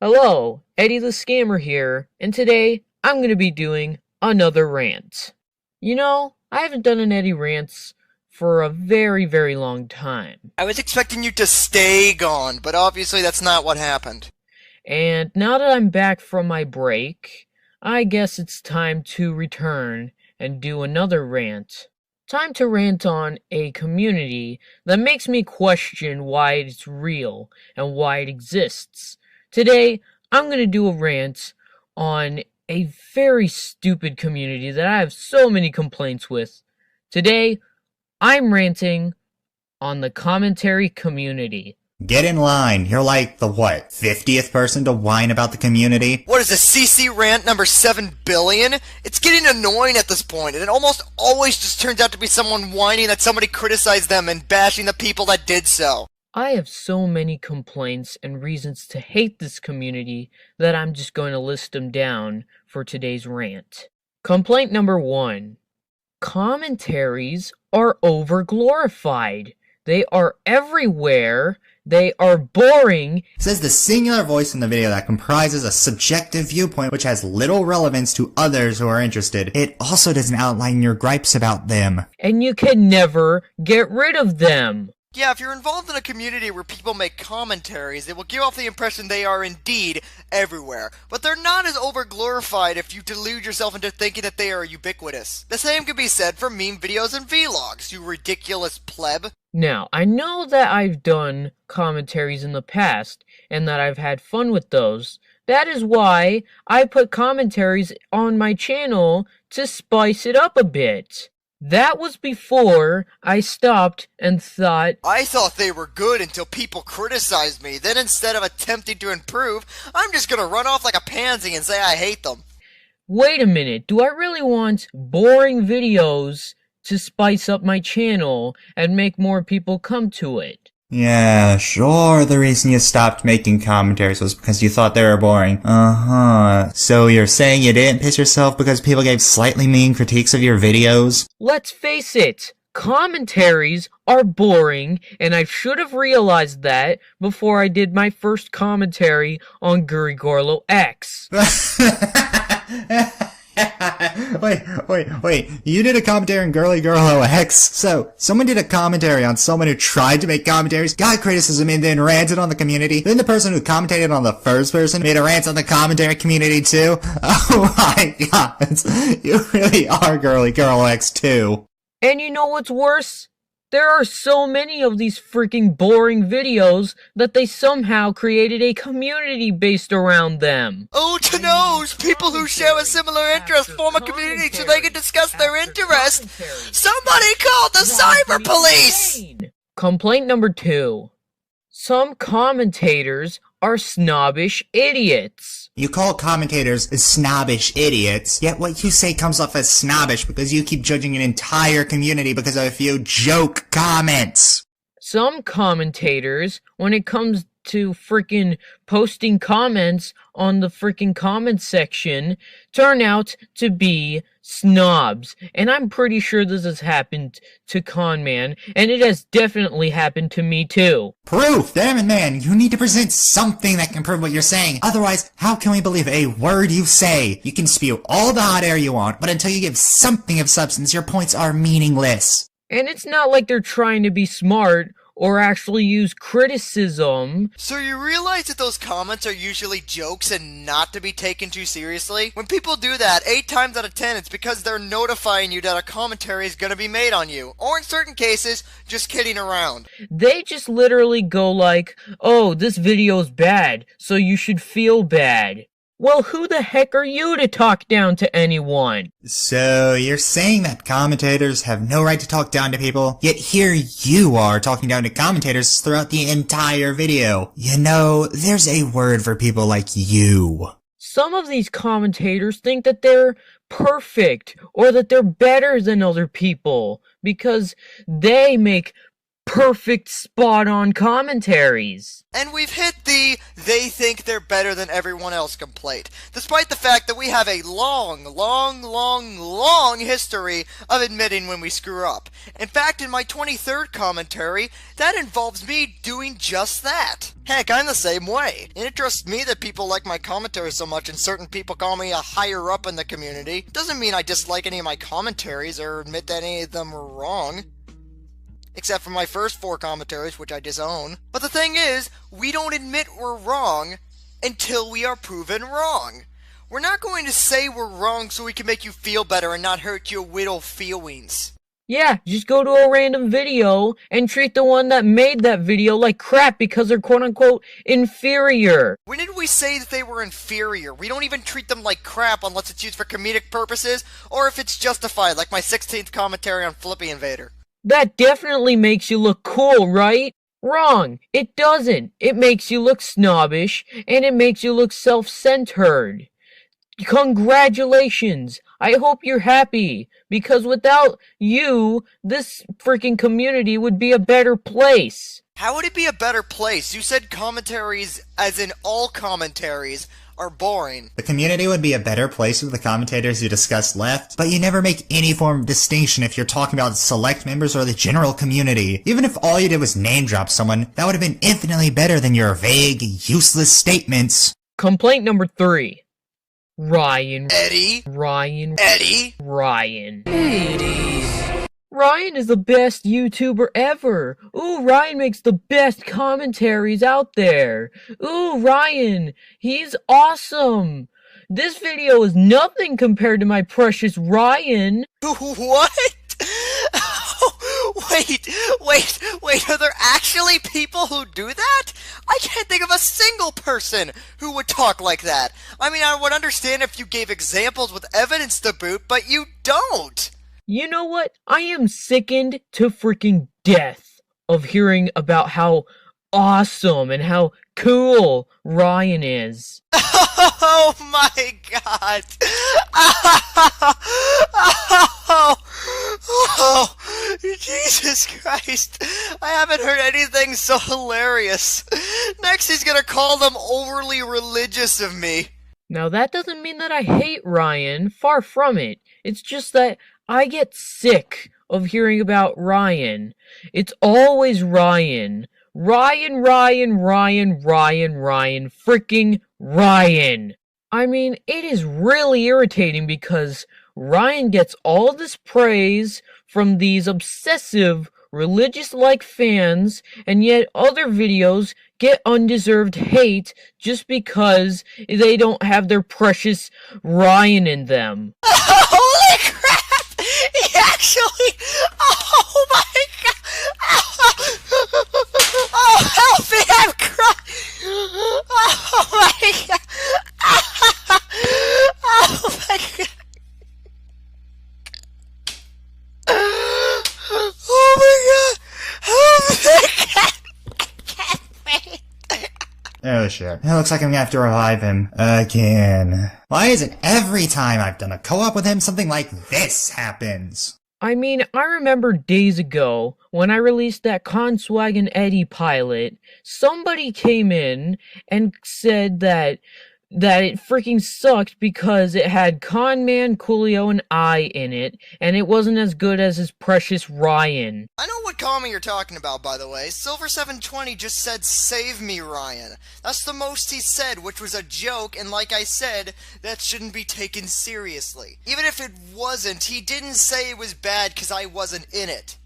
Hello, Eddie the Scammer here, and today I'm going to be doing another rant. I haven't done an Eddie rants for a very, very long time. I was expecting you to stay gone, but obviously that's not what happened. And now that I'm back from my break, I guess it's time to return and do another rant. Time to rant on a community that makes me question why it's real and why it exists. Today, I'm going to do a rant on a very stupid community that I have so many complaints with. Today, I'm ranting on the commentary community. Get in line. You're like the, 50th person to whine about the community? What is this, CC rant number 7 billion? It's getting annoying at this point, and it almost always just turns out to be someone whining that somebody criticized them and bashing the people that did so. I have so many complaints and reasons to hate this community that I'm just going to list them down for today's rant. Complaint number 1. Commentaries are over-glorified. They are everywhere. They are boring. It says the singular voice in the video that comprises a subjective viewpoint which has little relevance to others who are interested. It also doesn't outline your gripes about them. And you can never get rid of them. Yeah, if you're involved in a community where people make commentaries, it will give off the impression they are indeed everywhere. But they're not as over-glorified if you delude yourself into thinking that they are ubiquitous. The same could be said for meme videos and vlogs, you ridiculous pleb. Now, I know that I've done commentaries in the past, and that I've had fun with those. That is why I put commentaries on my channel to spice it up a bit. That was before I stopped and thought, I thought they were good until people criticized me. Then instead of attempting to improve, I'm just gonna run off like a pansy and say I hate them. wait a minute, do I really want boring videos to spice up my channel and make more people come to it? Yeah, sure, the reason you stopped making commentaries was because you thought they were boring. So you're saying you didn't piss yourself because people gave slightly mean critiques of your videos? Let's face it, commentaries are boring, and I should have realized that before I did my first commentary on Gurigorlo X. Wait, you did a commentary on Girly Girl X. So, someone did a commentary on someone who tried to make commentaries, got criticism, and then ranted on the community. Then the person who commentated on the first person made a rant on the commentary community too. Oh my god, you really are Girly Girl X too. And you know what's worse? There are so many of these freaking boring videos that they somehow created a community based around them. Oh, to knows! People who share a similar interest form a community so they can discuss their interest. Somebody call the cyber police! Complaint number 2. Some commentators are snobbish idiots. You call commentators snobbish idiots, yet what you say comes off as snobbish because you keep judging an entire community because of a few joke comments. Some commentators, when it comes to freaking posting comments on the freaking comment section, turn out to be snobs. And I'm pretty sure this has happened to Conman, and it has definitely happened to me too. Proof! Damn it, man! You need to present something that can prove what you're saying. Otherwise, how can we believe a word you say? You can spew all the hot air you want, but until you give something of substance, your points are meaningless. And it's not like they're trying to be smart or actually use criticism. So you realize that those comments are usually jokes and not to be taken too seriously? When people do that, 8 times out of 10, it's because they're notifying you that a commentary is gonna be made on you. Or in certain cases, just kidding around. They just literally go like, oh, this video's bad, so you should feel bad. Well, who the heck are you to talk down to anyone? So, you're saying that commentators have no right to talk down to people, yet here you are talking down to commentators throughout the entire video. You know, there's a word for people like you. Some of these commentators think that they're perfect, or that they're better than other people, because they make perfect spot-on commentaries. And we've hit the they think they're better than everyone else complaint, despite the fact that we have a long history of admitting when we screw up. In fact, in my 23rd commentary, that involves me doing just that. Heck, I'm the same way. It interests me that people like my commentary so much and certain people call me a higher up in the community. Doesn't mean I dislike any of my commentaries or admit that any of them were wrong. Except for my first 4 commentaries, which I disown. But the thing is, we don't admit we're wrong until we are proven wrong. We're not going to say we're wrong so we can make you feel better and not hurt your little feelings. Yeah, just go to a random video and treat the one that made that video like crap because they're quote-unquote inferior. When did we say that they were inferior? We don't even treat them like crap unless it's used for comedic purposes or if it's justified, like my 16th commentary on Flippy Invader. That definitely makes you look cool, right? Wrong. It doesn't. It makes you look snobbish, and it makes you look self-centered. Congratulations. I hope you're happy, because without you, this freaking community would be a better place. How would it be a better place? You said commentaries, as in all commentaries, are boring. The community would be a better place with the commentators you discussed left, but you never make any form of distinction if you're talking about select members or the general community. Even if all you did was name drop someone, that would have been infinitely better than your vague, useless statements. Complaint number 3. Ryan. Eddie. Ryan. Eddie. Ryan. Ryan is the best YouTuber ever. Ooh, Ryan makes the best commentaries out there. Ooh, Ryan, he's awesome. This video is nothing compared to my precious Ryan. What? Wait, are there actually people who do that? I can't think of a single person who would talk like that. I mean, I would understand if you gave examples with evidence to boot, but you don't. You know what? I am sickened to freaking death of hearing about how awesome and how cool Ryan is. Oh my god. Oh, Jesus Christ. I haven't heard anything so hilarious. Next he's gonna call them overly religious of me. Now that doesn't mean that I hate Ryan, far from it. It's just that I get sick of hearing about Ryan. It's always Ryan. Ryan, freaking Ryan. I mean, it is really irritating because Ryan gets all this praise from these obsessive, religious-like fans, and yet other videos get undeserved hate just because they don't have their precious Ryan in them. Holy crap! He actually... Oh my god! Oh, help me! I'm crying! Oh my god! Oh my god! Oh my god! Oh my god! Oh shit. It looks like I'm gonna have to revive him. Again. Why is it every time I've done a co-op with him, something like this happens? I mean, I remember days ago, when I released that Conswagon Eddie pilot, somebody came in and said that it freaking sucked because it had Conman, Coolio, and I in it, and it wasn't as good as his precious Ryan. I know what comment you're talking about, by the way. Silver720 just said, "Save me, Ryan." That's the most he said, which was a joke, and like I said, that shouldn't be taken seriously. Even if it wasn't, he didn't say it was bad because I wasn't in it.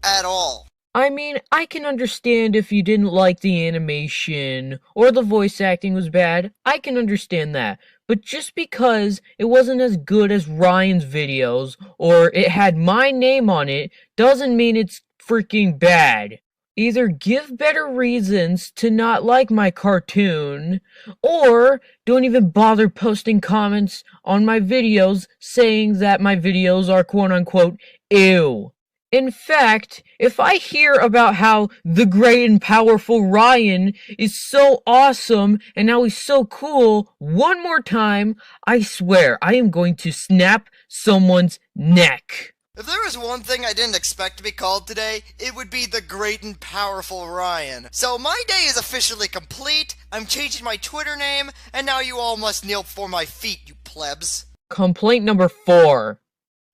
At all. I mean, I can understand if you didn't like the animation, or the voice acting was bad, I can understand that. But just because it wasn't as good as Ryan's videos, or it had my name on it, doesn't mean it's freaking bad. Either give better reasons to not like my cartoon, or don't even bother posting comments on my videos saying that my videos are quote-unquote ew. In fact, if I hear about how the great and powerful Ryan is so awesome and how he's so cool one more time, I swear I am going to snap someone's neck. If there was one thing I didn't expect to be called today, it would be the great and powerful Ryan. So my day is officially complete, I'm changing my Twitter name, and now you all must kneel before my feet, you plebs. Complaint number 4.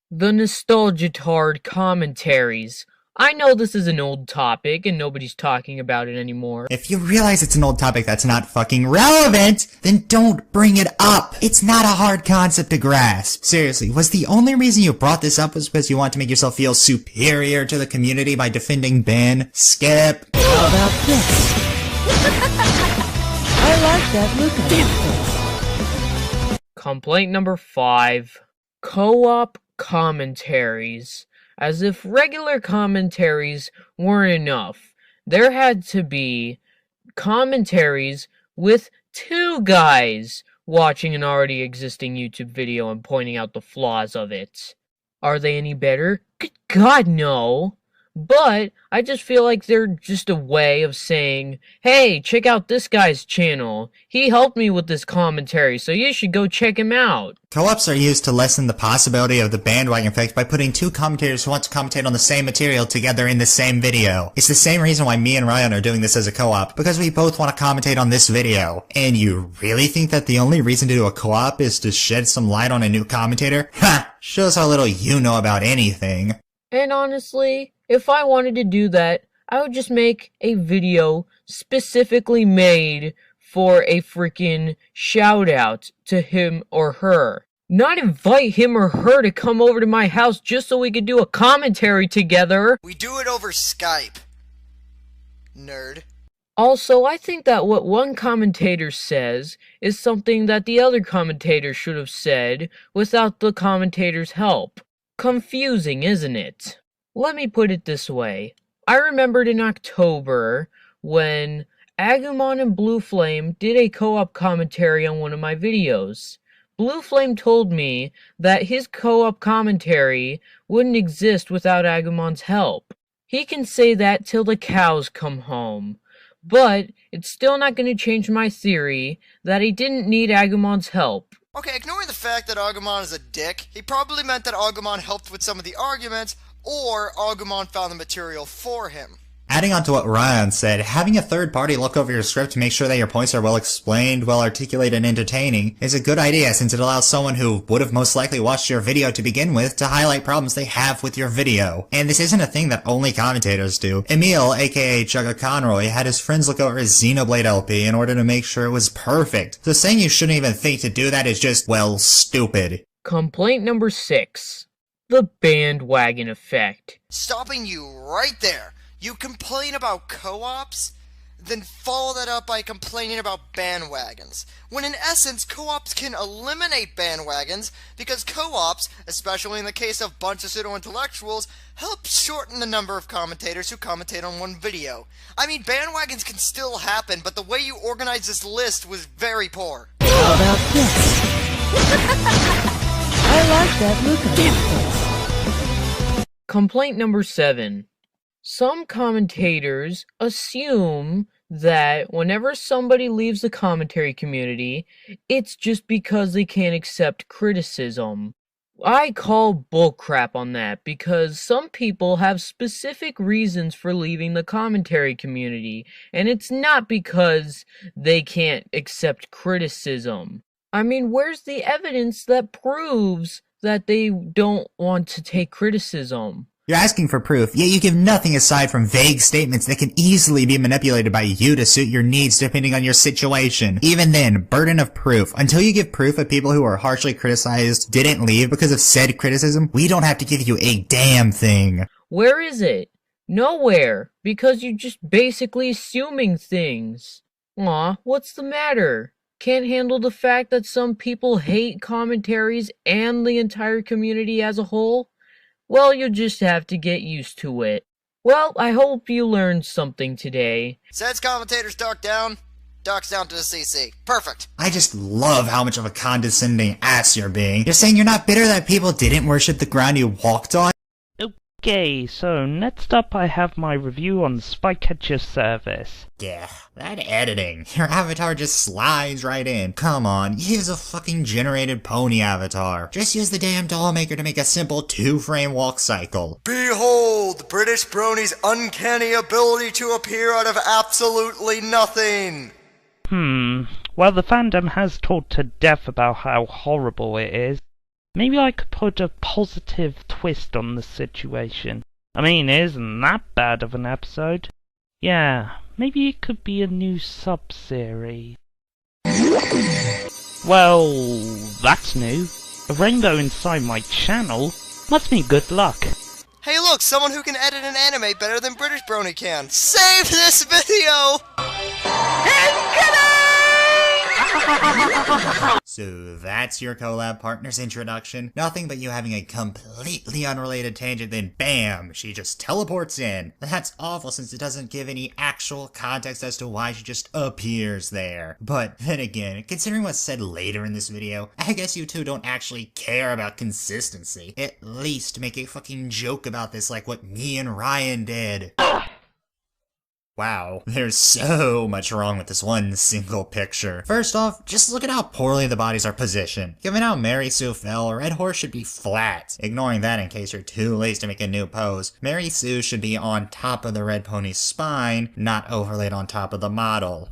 The nostalgia-tard commentaries. I know this is an old topic and nobody's talking about it anymore. If you realize it's an old topic that's not fucking relevant, then don't bring it up. It's not a hard concept to grasp. Seriously, was the only reason you brought this up was because you want to make yourself feel superior to the community by defending Ben? Skip. How about this? I like that look on your face. Complaint number 5. Co-op commentaries. As if regular commentaries weren't enough, there had to be commentaries with 2 guys watching an already existing YouTube video and pointing out the flaws of it. Are they any better? Good God, no! But I just feel like they're just a way of saying, hey, check out this guy's channel. He helped me with this commentary, so you should go check him out. Co-ops are used to lessen the possibility of the bandwagon effect by putting 2 commentators who want to commentate on the same material together in the same video. It's the same reason why me and Ryan are doing this as a co-op, because we both want to commentate on this video. And you really think that the only reason to do a co-op is to shed some light on a new commentator? Ha! Shows how little you know about anything. And honestly, if I wanted to do that, I would just make a video specifically made for a freaking shout out to him or her. Not invite him or her to come over to my house just so we could do a commentary together. We do it over Skype. Nerd. Also, I think that what one commentator says is something that the other commentator should have said without the commentator's help. Confusing, isn't it? Let me put it this way. I remembered in October when Agumon and Blue Flame did a co-op commentary on one of my videos. Blue Flame told me that his co-op commentary wouldn't exist without Agumon's help. He can say that till the cows come home. But it's still not going to change my theory that he didn't need Agumon's help. Okay, ignoring the fact that Agumon is a dick, he probably meant that Agumon helped with some of the arguments, or Agumon found the material for him. Adding on to what Ryan said, having a third party look over your script to make sure that your points are well explained, well articulated, and entertaining is a good idea since it allows someone who would have most likely watched your video to begin with to highlight problems they have with your video. And this isn't a thing that only commentators do. Emil, aka Chugga Conroy, had his friends look over his Xenoblade LP in order to make sure it was perfect. So saying you shouldn't even think to do that is just, well, stupid. Complaint number 6. The bandwagon effect. Stopping you right there. You complain about co-ops, then follow that up by complaining about bandwagons. When in essence, co-ops can eliminate bandwagons because co-ops, especially in the case of bunch of pseudo-intellectuals, help shorten the number of commentators who commentate on one video. I mean, bandwagons can still happen, but the way you organized this list was very poor. How about this? I like that look on your face. Complaint number 7. Some commentators assume that whenever somebody leaves the commentary community, it's just because they can't accept criticism. I call bullcrap on that because some people have specific reasons for leaving the commentary community, and it's not because they can't accept criticism. I mean, where's the evidence that proves that they don't want to take criticism? You're asking for proof, yet you give nothing aside from vague statements that can easily be manipulated by you to suit your needs depending on your situation. Even then, burden of proof. Until you give proof that people who are harshly criticized didn't leave because of said criticism, we don't have to give you a damn thing. Where is it? Nowhere, because you're just basically assuming things. Aw, what's the matter? Can't handle the fact that some people hate commentaries and the entire community as a whole? Well, you'll just have to get used to it. Well, I hope you learned something today. Says commentators dock down to the CC. Perfect. I just love how much of a condescending ass you're being. You're saying you're not bitter that people didn't worship the ground you walked on? Okay, so next up I have my review on the Spycatcher service. Yeah, that editing. Your avatar just slides right in. Come on, use a fucking generated pony avatar. Just use the damn doll maker to make a simple 2-frame walk cycle. Behold, British Brony's uncanny ability to appear out of absolutely nothing! Well, the fandom has talked to death about how horrible it is. Maybe I could put a positive twist on the situation. I mean, it isn't that bad of an episode. Yeah, maybe it could be a new sub-series. Well, that's new. A rainbow inside my channel must mean good luck. Hey look, someone who can edit an anime better than British Brony can. Save this video! So that's your collab partner's introduction? Nothing but you having a completely unrelated tangent, then BAM! She just teleports in. That's awful since it doesn't give any actual context as to why she just appears there. But then again, considering what's said later in this video, I guess you two don't actually care about consistency. At least make a fucking joke about this like what me and Ryan did. Wow, there's so much wrong with this one single picture. First off, just look at how poorly the bodies are positioned. Given how Mary Sue fell, Red Horse should be flat. Ignoring that in case you're too lazy to make a new pose, Mary Sue should be on top of the red pony's spine, not overlaid on top of the model.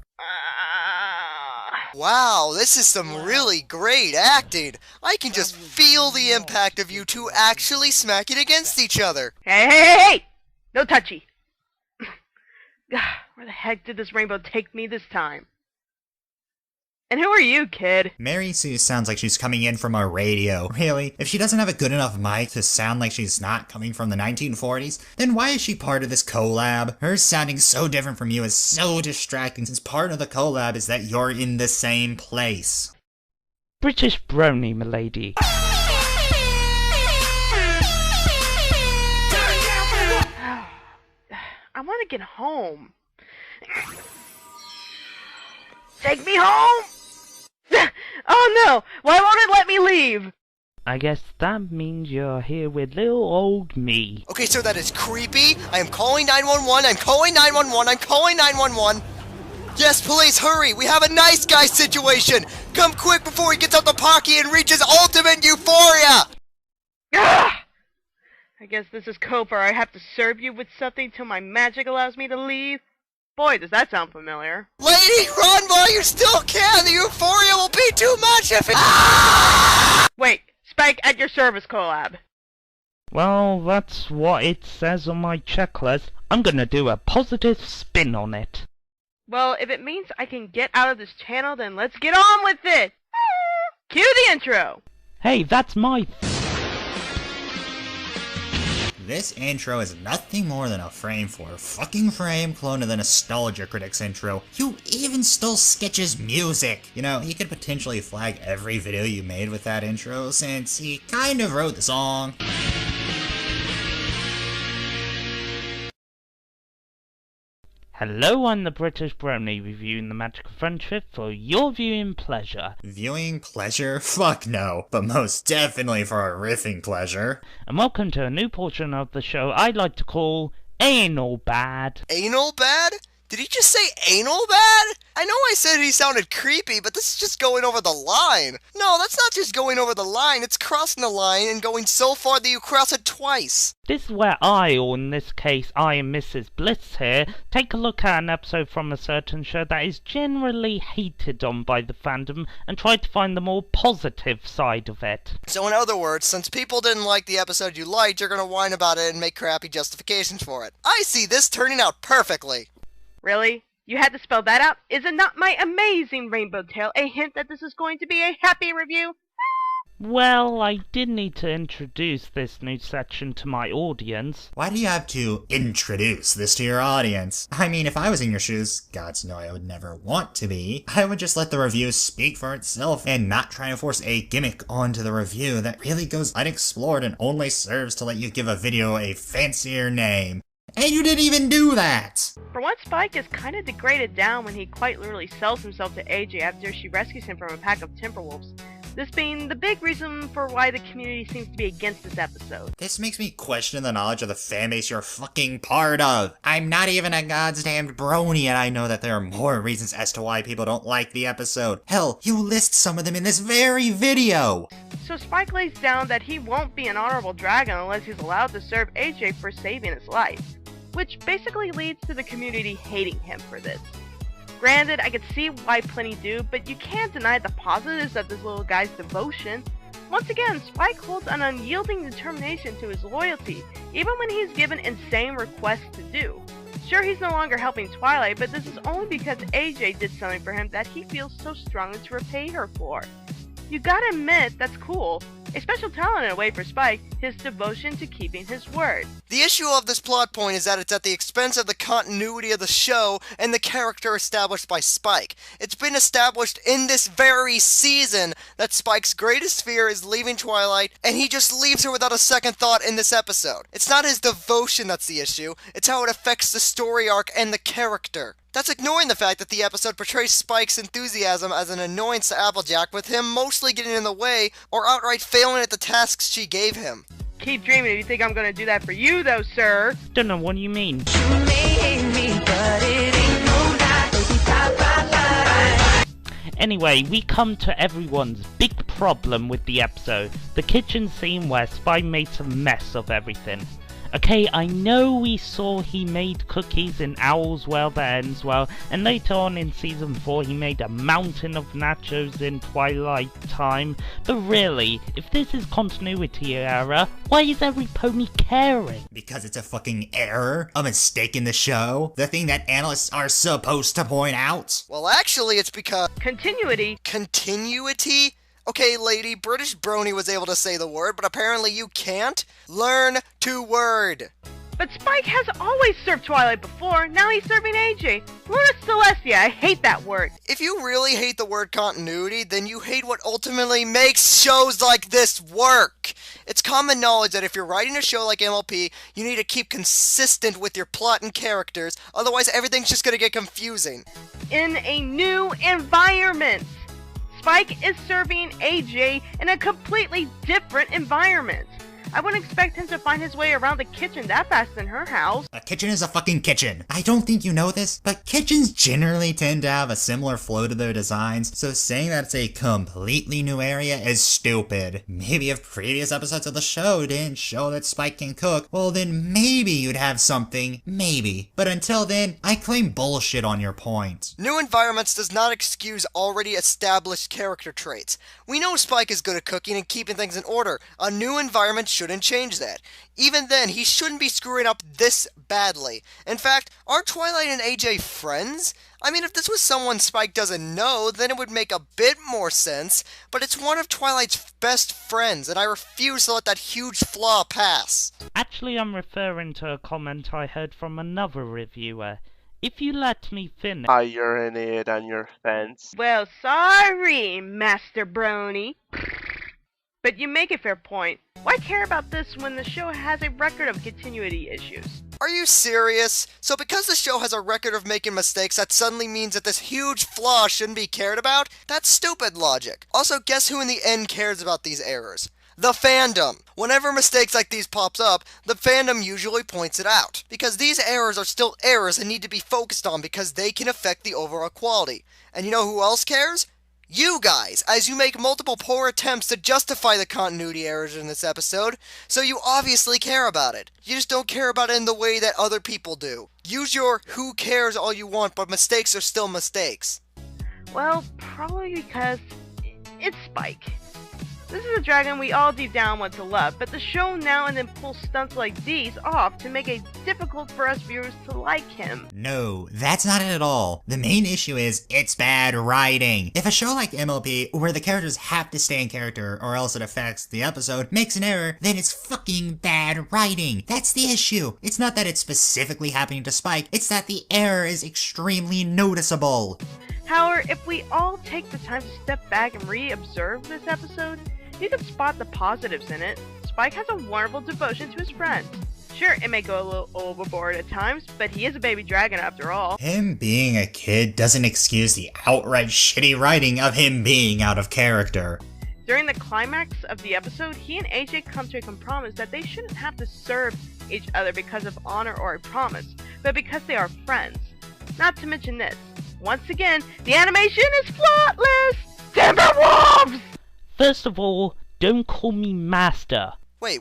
Wow, this is some really great acting. I can just feel the impact of you two actually smacking against each other. Hey! No touchy. Where the heck did this rainbow take me this time? And who are you, kid? Mary Sue sounds like she's coming in from a radio. Really? If she doesn't have a good enough mic to sound like she's not coming from the 1940s, then why is she part of this collab? Her sounding so different from you is so distracting since part of the collab is that you're in the same place. British Brony, milady. I want to get home. Take me home! Oh no! Why won't it let me leave? I guess that means you're here with little old me. Okay, so that is creepy. I am calling 911. I'm calling 911. I'm calling 911. Yes, police, hurry. We have a nice guy situation. Come quick before he gets out the pocket and reaches ultimate euphoria. I guess this is code for I have to serve you with something till my magic allows me to leave. Boy, does that sound familiar. Lady, run while you still can. The euphoria will be too much if it... Wait, Spike at your service, collab. Well, that's what it says on my checklist. I'm gonna do a positive spin on it. Well, if it means I can get out of this channel, then let's get on with it! Cue the intro! Hey, that's my... This intro is nothing more than a frame-for-fucking frame clone of the Nostalgia Critics intro. You even stole Sketch's music! You know, he could potentially flag every video you made with that intro, since he kind of wrote the song. Hello, I'm the British Brony, reviewing the Magic of Friendship for your viewing pleasure. Viewing pleasure? Fuck no, but most definitely for our riffing pleasure. And welcome to a new portion of the show I'd like to call Anal Bad. Anal bad? Did he just say anal bad? I know I said he sounded creepy, but this is just going over the line. No, that's not just going over the line, it's crossing the line and going so far that you cross it twice. This is where I, or in this case I and Mrs. Bliss here, take a look at an episode from a certain show that is generally hated on by the fandom and try to find the more positive side of it. So in other words, since people didn't like the episode you liked, you're gonna whine about it and make crappy justifications for it. I see this turning out perfectly. Really? You had to spell that out? Is it not my amazing rainbow tale a hint that this is going to be a happy review? Well, I did need to introduce this new section to my audience. Why do you have to introduce this to your audience? I mean, if I was in your shoes, gods know I would never want to be, I would just let the review speak for itself and not try to force a gimmick onto the review that really goes unexplored and only serves to let you give a video a fancier name. And you didn't even do that! For once, Spike is kinda degraded down when he quite literally sells himself to AJ after she rescues him from a pack of Timberwolves. This being the big reason for why the community seems to be against this episode. This makes me question the knowledge of the fanbase you're fucking part of. I'm not even a goddamn brony, and I know that there are more reasons as to why people don't like the episode. Hell, you list some of them in this very video! So Spike lays down that he won't be an honorable dragon unless he's allowed to serve AJ for saving his life, which basically leads to the community hating him for this. Granted, I could see why plenty do, but you can't deny the positives of this little guy's devotion. Once again, Spike holds an unyielding determination to his loyalty, even when he's given insane requests to do. Sure, he's no longer helping Twilight, but this is only because AJ did something for him that he feels so strongly to repay her for. You gotta admit, that's cool. A special talent in a way for Spike, his devotion to keeping his word. The issue of this plot point is that it's at the expense of the continuity of the show and the character established by Spike. It's been established in this very season that Spike's greatest fear is leaving Twilight, and he just leaves her without a second thought in this episode. It's not his devotion that's the issue, it's how it affects the story arc and the character. That's ignoring the fact that the episode portrays Spike's enthusiasm as an annoyance to Applejack, with him mostly getting in the way or outright failing at the tasks she gave him. Keep dreaming if you think I'm gonna do that for you, though, sir. Don't know what you mean. Anyway, we come to everyone's big problem with the episode. The kitchen scene where Spike made a mess of everything. Okay, I know we saw he made cookies in Owl's Well That Ends Well, and later on in Season 4 he made a mountain of nachos in Twilight Time, but really, if this is continuity error, why is every pony caring? Because it's a fucking error? A mistake in the show? The thing that analysts are supposed to point out? Well, actually, it's because... Continuity? Continuity? Okay, lady, British Brony was able to say the word, but apparently you can't. Learn to word. But Spike has always served Twilight before, now he's serving AJ. Luna Celestia, I hate that word. If you really hate the word continuity, then you hate what ultimately makes shows like this work. It's common knowledge that if you're writing a show like MLP, you need to keep consistent with your plot and characters, otherwise everything's just gonna get confusing. In a new environment. Spike is serving AJ in a completely different environment. I wouldn't expect him to find his way around the kitchen that fast in her house. A kitchen is a fucking kitchen. I don't think you know this, but kitchens generally tend to have a similar flow to their designs, so saying that it's a completely new area is stupid. Maybe if previous episodes of the show didn't show that Spike can cook, well then maybe you'd have something. Maybe. But until then, I claim bullshit on your point. New environments does not excuse already established character traits. We know Spike is good at cooking and keeping things in order. A new environment shouldn't change that. Even then, he shouldn't be screwing up this badly. In fact, aren't Twilight and AJ friends? I mean, if this was someone Spike doesn't know, then it would make a bit more sense, but it's one of Twilight's best friends, and I refuse to let that huge flaw pass. Actually, I'm referring to a comment I heard from another reviewer. If you let me finish... I urinate on your fence. Well, sorry, Master Brony. But you make a fair point. Why care about this when the show has a record of continuity issues? Are you serious? So because the show has a record of making mistakes, that suddenly means that this huge flaw shouldn't be cared about? That's stupid logic. Also, guess who in the end cares about these errors? The fandom. Whenever mistakes like these pops up, the fandom usually points it out. Because these errors are still errors and need to be focused on because they can affect the overall quality. And you know who else cares? You guys, as you make multiple poor attempts to justify the continuity errors in this episode, so you obviously care about it. You just don't care about it in the way that other people do. Use your who cares all you want, but mistakes are still mistakes. Well, probably because it's Spike. This is a dragon we all deep down want to love, but the show now and then pulls stunts like these off to make it difficult for us viewers to like him. No, that's not it at all. The main issue is, it's bad writing. If a show like MLP, where the characters have to stay in character or else it affects the episode, makes an error, then it's fucking bad writing. That's the issue. It's not that it's specifically happening to Spike, it's that the error is extremely noticeable. However, if we all take the time to step back and re-observe this episode, you can spot the positives in it. Spike has a wonderful devotion to his friends. Sure, it may go a little overboard at times, but he is a baby dragon after all. Him being a kid doesn't excuse the outright shitty writing of him being out of character. During the climax of the episode, he and AJ come to a compromise that they shouldn't have to serve each other because of honor or a promise, but because they are friends. Not to mention this. Once again, the animation is flawless! Timberwolves! First of all, don't call me master. Wait,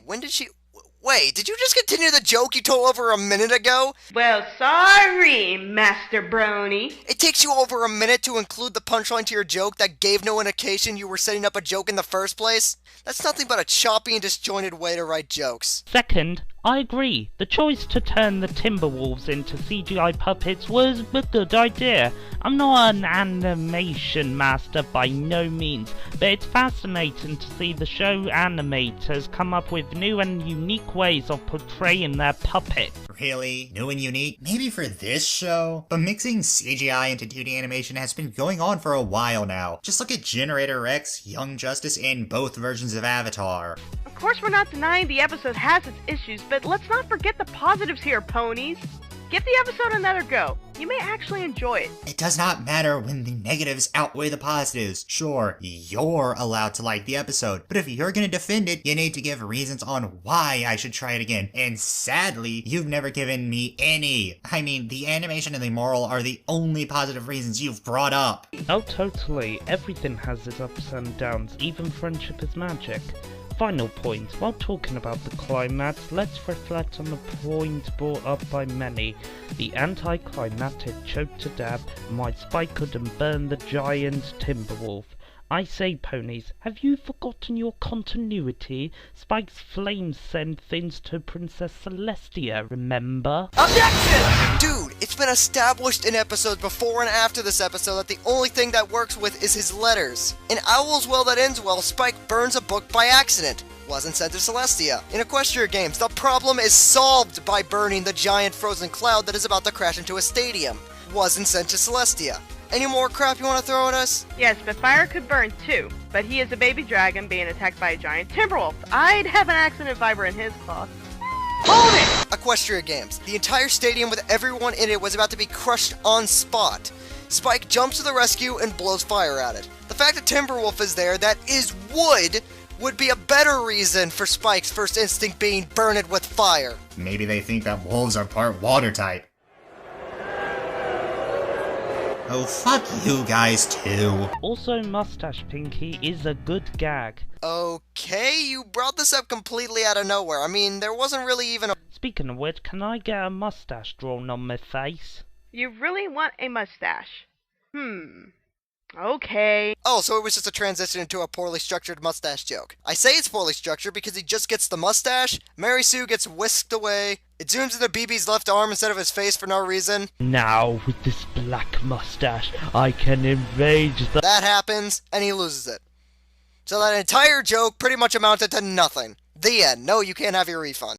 Wait, did you just continue the joke you told over a minute ago? Well, sorry, Master Brony. It takes you over a minute to include the punchline to your joke that gave no indication you were setting up a joke in the first place? That's nothing but a choppy and disjointed way to write jokes. Second, I agree. The choice to turn the Timberwolves into CGI puppets was a good idea. I'm not an animation master by no means, but it's fascinating to see the show animators come up with new and unique ways of portraying their puppets. Really? New and unique? Maybe for this show? But mixing CGI into 2D animation has been going on for a while now. Just look at Generator Rex, Young Justice, and both versions of Avatar. Of course, we're not denying the episode has its issues, but let's not forget the positives here, ponies. Give the episode another go. You may actually enjoy it. It does not matter when the negatives outweigh the positives. Sure, you're allowed to like the episode, but if you're gonna defend it, you need to give reasons on why I should try it again. And sadly, you've never given me any. I mean, the animation and the moral are the only positive reasons you've brought up. Oh, totally. Everything has its ups and downs. Even friendship is magic. Final point, while talking about the climax, let's reflect on the point brought up by many. The anticlimactic choke to death, and why Spike couldn't burn the giant Timberwolf. I say, ponies, have you forgotten your continuity? Spike's flames send things to Princess Celestia, remember? Objection! Dude, it's been established in episodes before and after this episode that the only thing that works with is his letters. In Owl's Well That Ends Well, Spike burns a book by accident. Wasn't sent to Celestia. In Equestria Games, the problem is solved by burning the giant frozen cloud that is about to crash into a stadium. Wasn't sent to Celestia. Any more crap you want to throw at us? Yes, but fire could burn too. But he is a baby dragon being attacked by a giant Timberwolf. I'd have an accident fiber in his claw. Hold it! Equestria Games. The entire stadium with everyone in it was about to be crushed on spot. Spike jumps to the rescue and blows fire at it. The fact that Timberwolf is there, that is wood, would be a better reason for Spike's first instinct being burn it with fire. Maybe they think that wolves are part water type. Oh, fuck you guys too. Also, Mustache Pinky is a good gag. Okay, you brought this up completely out of nowhere. I mean, there wasn't really even a... Speaking of which, can I get a mustache drawn on my face? You really want a mustache? Okay. Oh, so it was just a transition into a poorly structured mustache joke. I say it's poorly structured because he just gets the mustache, Mary Sue gets whisked away, it zooms into BB's left arm instead of his face for no reason. Now, with this black mustache, I can enrage the... That happens, and he loses it. So that entire joke pretty much amounted to nothing. The end. No, you can't have your refund.